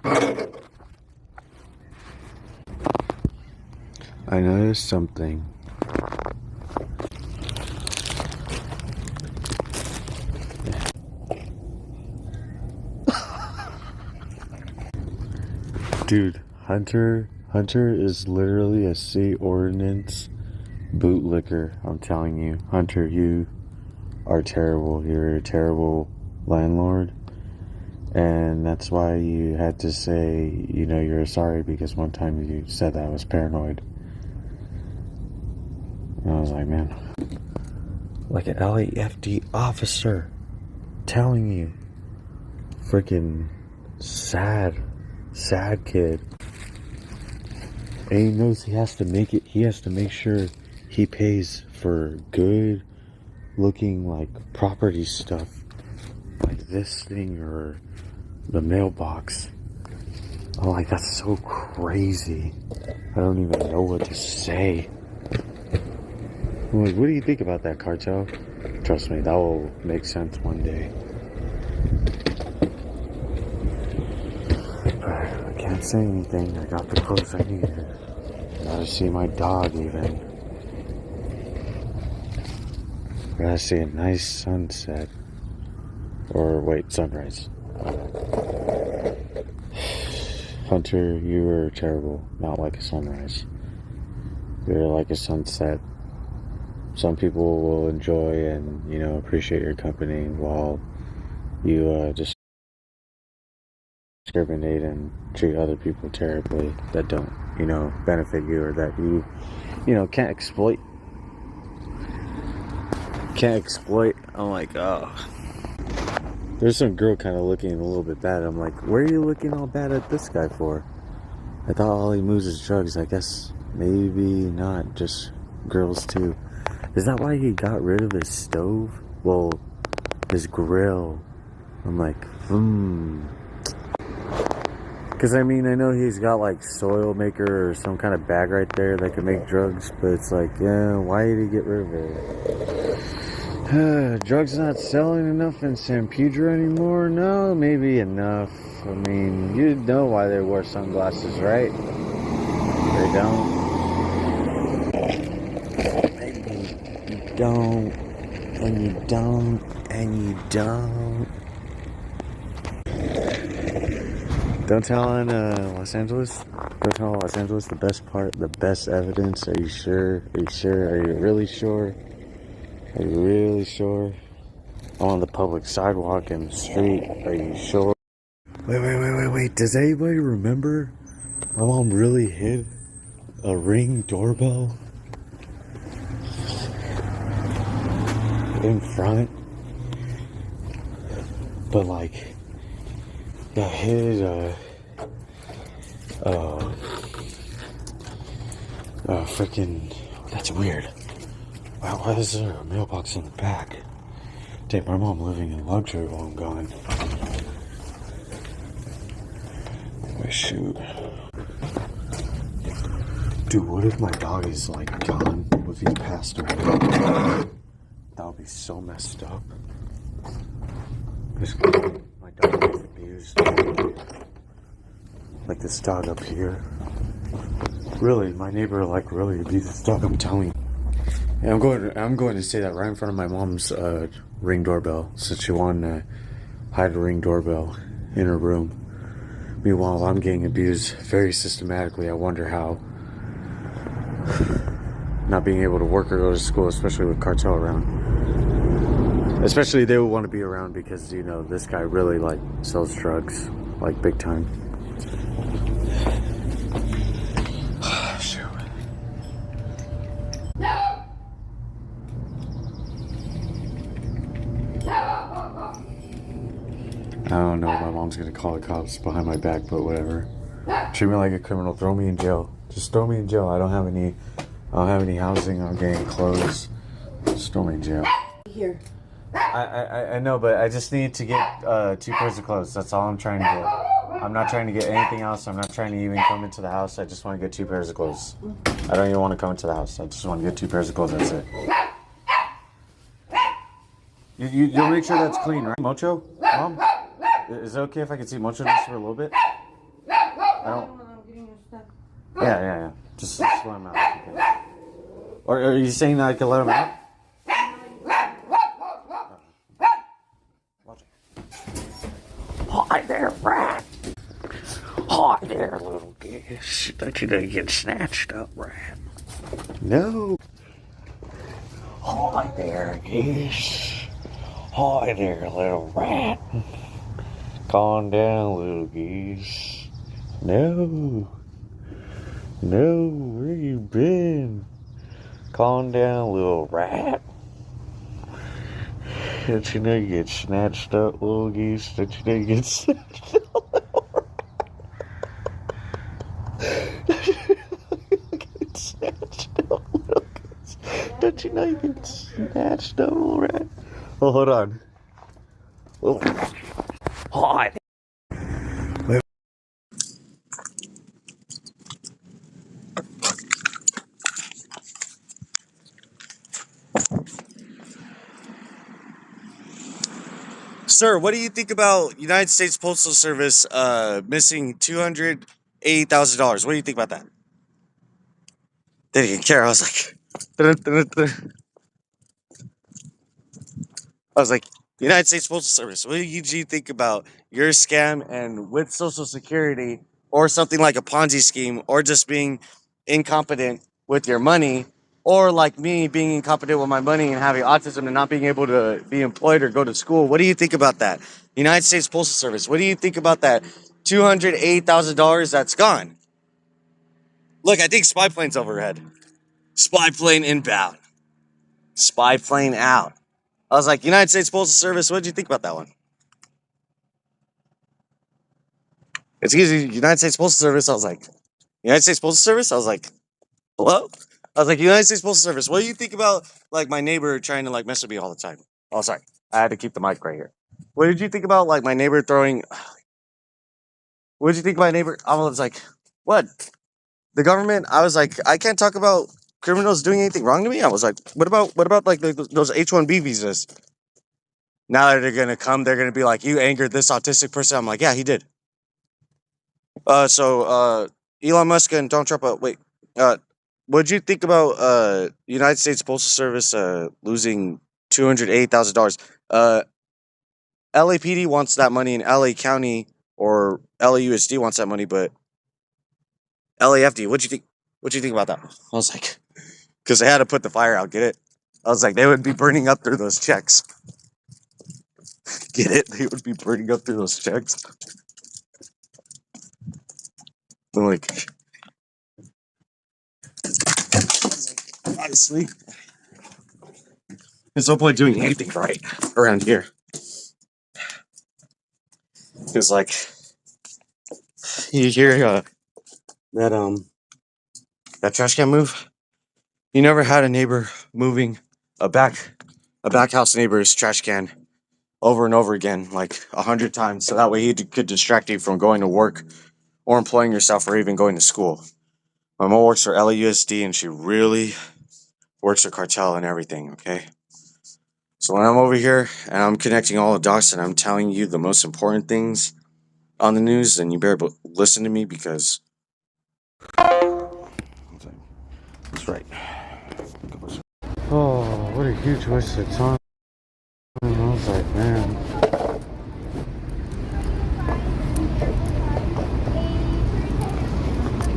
I noticed something. Dude, Hunter is literally a state ordinance bootlicker. I'm telling you, Hunter, you are terrible. You're a terrible landlord. And that's why you had to say, you know, you're sorry, because one time you said that I was paranoid. And I was like, man, like an LAFD officer telling you. Freaking sad kid. And he knows he has to make sure he pays for good looking like property stuff like this thing or the mailbox. I'm like, that's so crazy. I don't even know what to say. I'm like, what do you think about that, Cartel? Trust me, that will make sense one day. But I can't say anything. I got the clothes I needed. Gotta see my dog even. Gotta see a nice sunset. Or wait, sunrise. Hunter, you were terrible. Not like a sunrise. You're like a sunset. Some people will enjoy and, you know, appreciate your company while you just discriminate and treat other people terribly that don't, you know, benefit you, or that you know, can't exploit. I'm like, oh. There's some girl kind of looking a little bit bad. I'm like, where are you looking all bad at this guy for? I thought all he moves is drugs. I guess maybe not, just girls too. Is that why he got rid of his stove? Well, his grill. I'm like, Because, I mean, I know he's got, like, soil maker or some kind of bag right there that can make drugs. But it's like, yeah, why did he get rid of it? Drugs not selling enough in San Pedro anymore? No, maybe enough. I mean, you know why they wear sunglasses, right? They don't. Don't, and you don't, and you don't. Don't tell in Los Angeles. Don't tell Los Angeles the best part, the best evidence. Are you sure? Are you sure? Are you really sure? Are you really sure? I'm on the public sidewalk in the street. Are you sure? Wait. Does anybody remember my mom really hid a Ring doorbell in front, but like got hit freaking, that's weird. Why is there a mailbox in the back? Damn, my mom living in luxury while I'm gone. Oh shoot. Dude, what if my dog is like gone? What if he passed away? That would be so messed up. My dog gets abused. Like this dog up here. Really, my neighbor like really abused this dog, I'm telling you. And I'm going to say that right in front of my mom's Ring doorbell, since she wanted to hide a Ring doorbell in her room. Meanwhile, I'm getting abused very systematically. I wonder how. Not being able to work or go to school, especially with Cartel around. Especially they would want to be around because, you know, this guy really like sells drugs, like big time. Shoot. I don't know if my mom's gonna call the cops behind my back, but whatever. Treat me like a criminal, throw me in jail. Just throw me in jail. I don't have any housing. I'm getting clothes. Just throw me in jail. Here. I know, but I just need to get 2 pairs of clothes. That's all I'm trying to get. I'm not trying to get anything else. I'm not trying to even come into the house. I just want to get 2 pairs of clothes. I don't even want to come into the house. I just want to get 2 pairs of clothes. That's it. You'll make sure that's clean, right? Mocho? Mom? Is it okay if I can see Mocho just for a little bit? I don't. Yeah. Just let him out. Okay. Or are you saying that I can let him out? Watch it. Hi there, rat. Hi there, little geese. Don't you know you get snatched up, rat? No. Hi there, geese. Hi there, little rat. Calm down, little geese. No. No, where you been? Calm down, little rat. Don't you know you get snatched up, little geese? Don't you know you get snatched up, little rat? Snatched up, little geese. Don't you know you get snatched up, little rat? Oh, hold on. Oh. Hi. Sir, what do you think about United States Postal Service missing $280,000? What do you think about that? Didn't even care. I was like, United States Postal Service, what do you think about your scam and with Social Security or something like a Ponzi scheme or just being incompetent with your money or like me being incompetent with my money and having autism and not being able to be employed or go to school? What do you think about that? United States Postal Service, what do you think about that $208,000 that's gone? Look, I think spy plane's overhead. Spy plane inbound. Spy plane out. I was like, United States Postal Service, what did you think about that one? It's easy. United States Postal Service. I was like, United States Postal Service? I was like, hello? I was like, United States Postal Service. What do you think about like my neighbor trying to like mess with me all the time? Oh, sorry. I had to keep the mic right here. What did you think about like my neighbor throwing? What did you think of my neighbor? I was like, what? The government? I was like, I can't talk about criminals doing anything wrong to me. I was like, what about like those H-1B visas? Now that they're gonna come, they're gonna be like, you angered this autistic person. I'm like, yeah, he did. Elon Musk and Donald Trump. Wait. Uh, what'd you think about United States Postal Service losing $208,000? LAPD wants that money, and LA County or LAUSD wants that money, but LAFD. What'd you think? What'd you think about that? I was like, because they had to put the fire out. Get it? I was like, they would be burning up through those checks. Get it? They would be burning up through those checks. I'm like, honestly, there's no point doing anything right around here. It's like you hear that trash can move. You never had a neighbor moving a back house neighbor's trash can over and over again, like 100 times, so that way he could distract you from going to work or employing yourself or even going to school. My mom works for LAUSD and she really works for cartel and everything. Okay. So when I'm over here and I'm connecting all the dots and I'm telling you the most important things on the news, then you better listen to me because that's right. Oh, what a huge waste of time. I was like, man.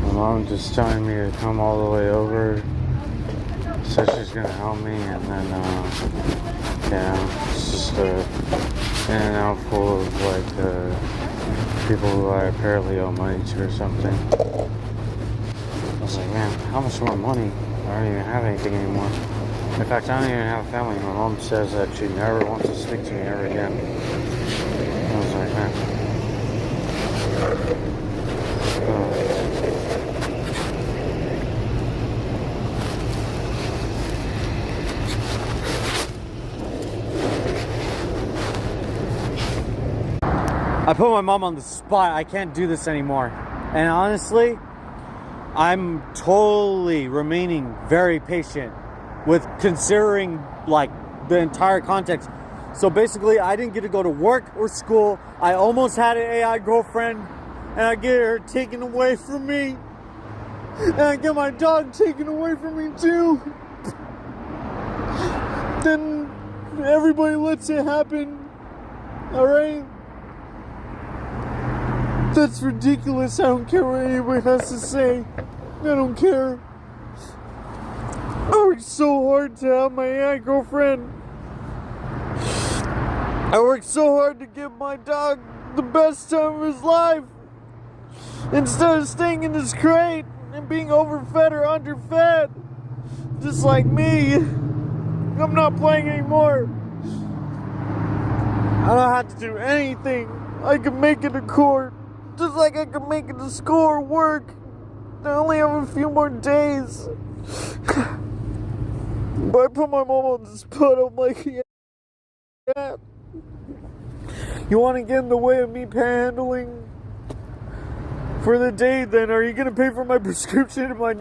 My mom just telling me to come all the way over. Said she's gonna help me, and then, it's just in and out full of like people who I apparently owe money to or something. I was like, man, how much more money? I don't even have anything anymore. In fact, I don't even have a family. My mom says that she never wants to speak to me ever again. I was like, man. I put my mom on the spot. I can't do this anymore. And honestly, I'm totally remaining very patient with considering like the entire context. So basically, I didn't get to go to work or school. I almost had an AI girlfriend. and I get her taken away from me, and I get my dog taken away from me too, then everybody lets it happen. Alright? That's ridiculous. I don't care what anybody has to say. I don't care. I worked so hard to have my AI girlfriend. I worked so hard to give my dog the best time of his life. Instead of staying in this crate and being overfed or underfed. Just like me. I'm not playing anymore. I don't have to do anything. I can make it to court. Just like I can make it to school or work. I only have a few more days. But I put my mom on the spot. I'm like, yeah. You want to get in the way of me panhandling for the day, then are you going to pay for my prescription and my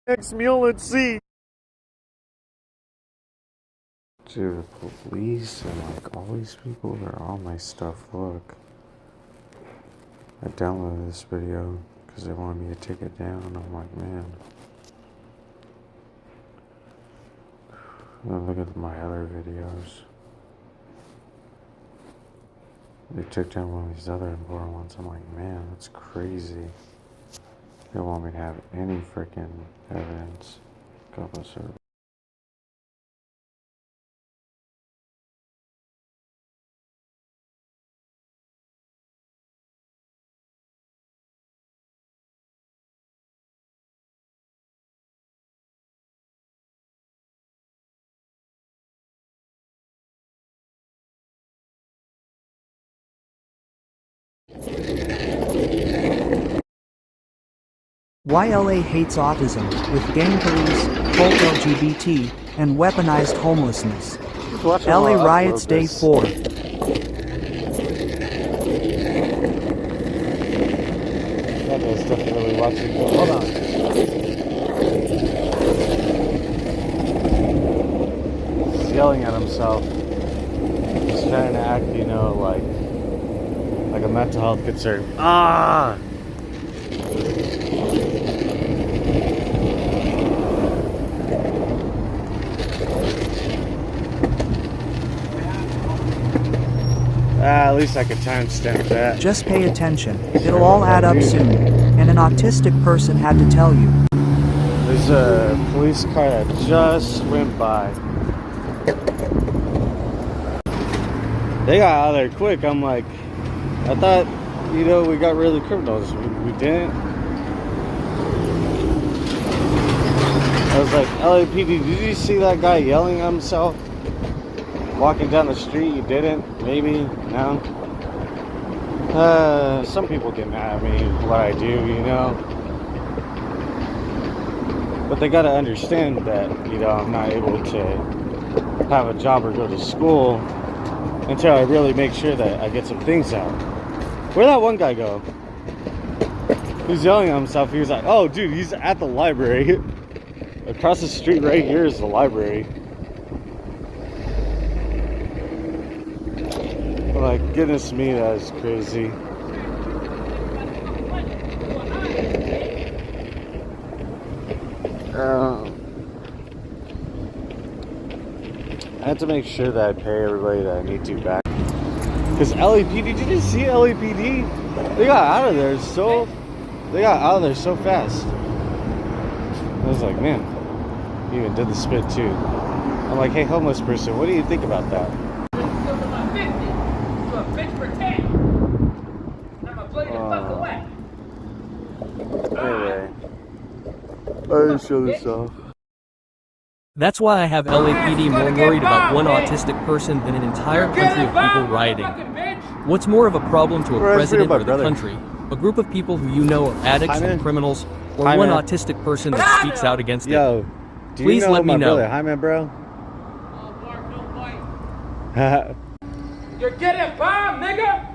next meal? Let's see. Dude, the police and like all these people, they're on my stuff. Look, I downloaded this video because they wanted me to take it down. I'm like, man. And then look at my other videos. They took down one of these other important ones. I'm like, man, that's crazy. They don't want me to have any freaking evidence. God bless her. Why LA hates autism, with gang police, cult LGBT, and weaponized homelessness. LA riots day 4. That guy's definitely watching. Hold on. He's yelling at himself. He's trying to act, you know, like a mental health concern. Ah! At least I could timestamp that. Just pay attention. It'll all add up soon. And an autistic person had to tell you. There's a police car that just went by. They got out of there quick. I'm like, I thought, you know, we got rid of the criminals. We didn't. I was like, LAPD, did you see that guy yelling at himself? Walking down the street, you didn't? Maybe? No? Some people get mad at me what I do, you know? But they gotta understand that, you know, I'm not able to have a job or go to school until I really make sure that I get some things out. Where'd that one guy go? He's yelling at himself. He was like, oh, dude, he's at the library. Across the street right here is the library. Like, goodness me, that is crazy. I have to make sure that I pay everybody that I need to back. Because LAPD, did you see LAPD? They got out of there so fast. I was like, man, he even did the spit too. I'm like, hey, homeless person, what do you think about that? Anyway, I didn't show this off. That's why I have LAPD more worried about one autistic person than an entire country of people rioting. What's more of a problem to a president or the country? A group of people who you know are addicts and criminals, or one autistic person that speaks out against it? Yo, do you Please know let me my know. brother? Hi, man, bro. You're getting bombed, nigga!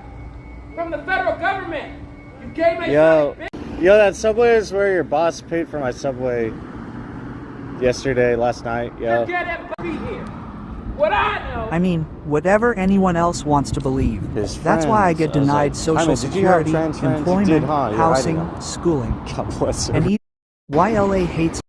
From the federal government! You gave me Yo, that Subway is where your boss paid for my Subway yesterday, last night, yo. You're getting here. What I know. I mean, whatever anyone else wants to believe. His That's why I get friends. I denied was like, social "Hyman, did you have security, trans friends?" You employment, did, huh? You're hiding housing, them. schooling. God bless her. And why LA hates